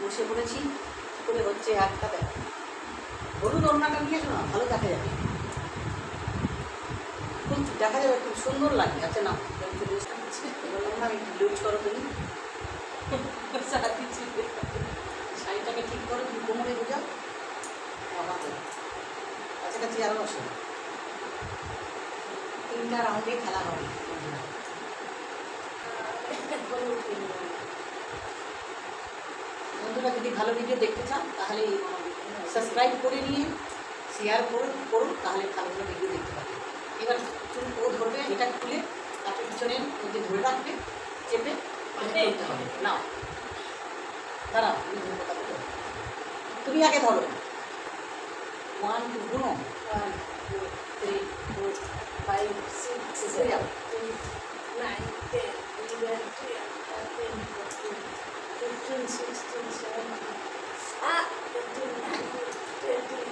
বসে পড়েছি করে হচ্ছে হাতটা দেখ হলুদ ওড়নাটা নিয়ে এসো না, ভালো দেখা যাবে, খুব দেখা যাবে, খুব সুন্দর লাগে। আচ্ছা না আমি একটু লুজ করো তুমি, শাড়িটাকে ঠিক করো, তুমি কোমরে বোঝাও, আমাকে কাছাকাছি আরও আসো। 3টা রাউন্ডে খেলা হবে। বন্ধুরা যদি ভালো ভিডিও দেখতে চান তাহলে সাবস্ক্রাইব করে নিয়ে শেয়ার করুন, তাহলে ভালো ভালো ভিডিও দেখতে পাবেন। এবার চুল ও ধরবে, এটা খুলে তাকে পিছনের মধ্যে ধরে রাখবে, চেপে করতে হবে। না দাঁড়াও, তুমি আগে ধরো। 1 2 গুনো 1 2 3 4 5 6 7 8 9 10 11 12 13 14 15 16 17 18 19 20 21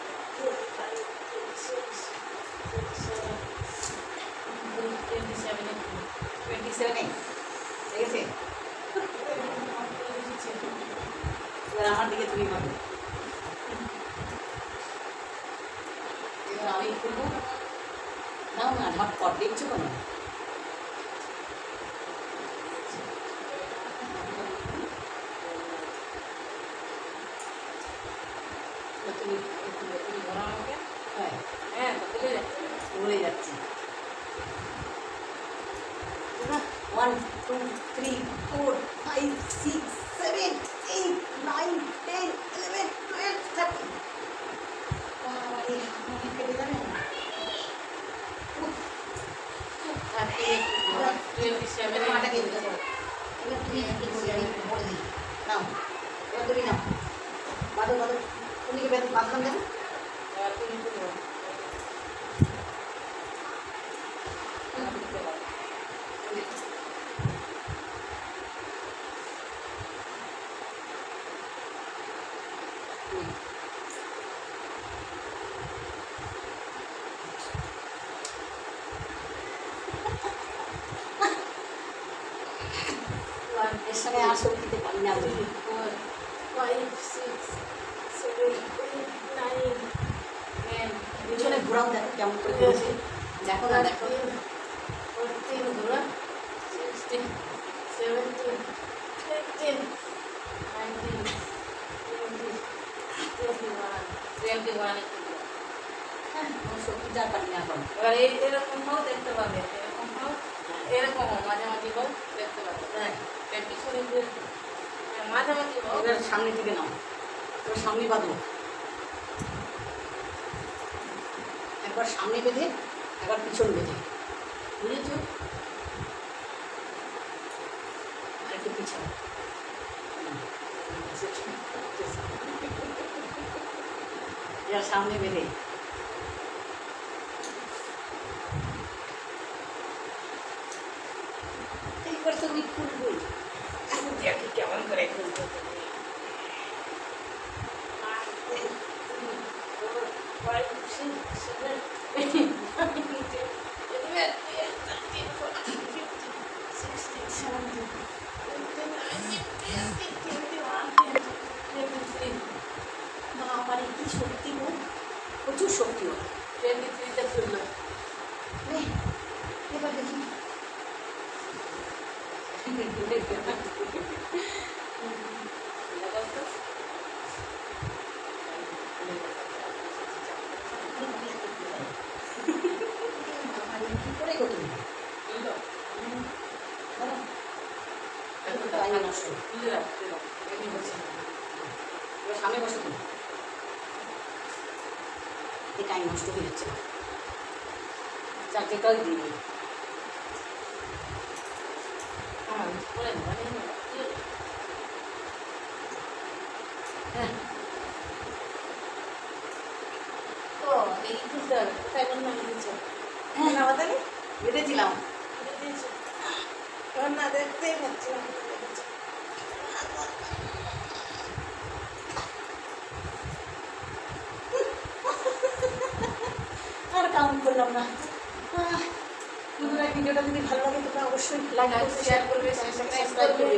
22 23 24 25 26 27 ঠিক আছে? এবার আমার দিকে তুমি পাবে, এবার আমি খুলবো। নাও না, আমার পট দেখছো কেন? তুমি ধরো আমাকে। হ্যাঁ হ্যাঁ, বলে যাচ্ছি। 1 2 3 4 5 6 7 8 9 10 11 12 13 কেটে যাবে না। 27 মাটাকে এবার তুমি বলে দিই। নাও এবার তুমি নাও, বাঁধো বাঁধো, তুমি কি বাঁধলাম দেন? এর সঙ্গে আর শক্তিতে পারি না। 3 4 5 6 7 8 9 10 পিছনে ঘোরাও, দেখো কেমন করে ঘুরেছে, দেখো না দেখো। 14 ধরো, 16 17 18 19 20 21 হ্যাঁ, শক্তিটা পারি না এখন। এবার এরকম হোক দেখতে পাবে, এরকম হোক, এরকম হোক, মাঝামাঝি হোক দেখতে পাবে। হ্যাঁ, এর পিছনে দিয়ে মাঝামাঝি হোক। এবার সামনে দিকে নাও, এবার সামনে বাঁধো, একবার সামনে বেঁধে একবার পিছন বেঁধে, বুঝেছ? আর একটু পিছন, এবার সামনে বেঁধে এইবার তুমি খুলবই। দেখি কেমন করে খুলতে। 5 6 7 8 9 10 11 12 13 14 15 16 17 18 19 20 21 22 আমার কি শক্তি গো, প্রচুর শক্তি হয়। 23তে খুললো। এবার দেখি কি করে গো তুমি? নষ্ট সামনে বসে তুমি, এই টাইম নষ্ট হয়ে যাচ্ছে, চারটেটাও দিয়ে দিই। হ্যাঁ, তো এই খুলতে হবে, কোথায় বন্ধ হয়ে দিচ্ছে? হ্যাঁ আমাদের বেঁধেছিলাম। এবার না দেখতেই পাচ্ছি না। আর কাউন্ট করলাম না। বন্ধুরা ভিডিওটা যদি ভালো লাগে তোমরা অবশ্যই অবশ্যই লাইক শেয়ার করবে, সাবস্ক্রাইব করবে।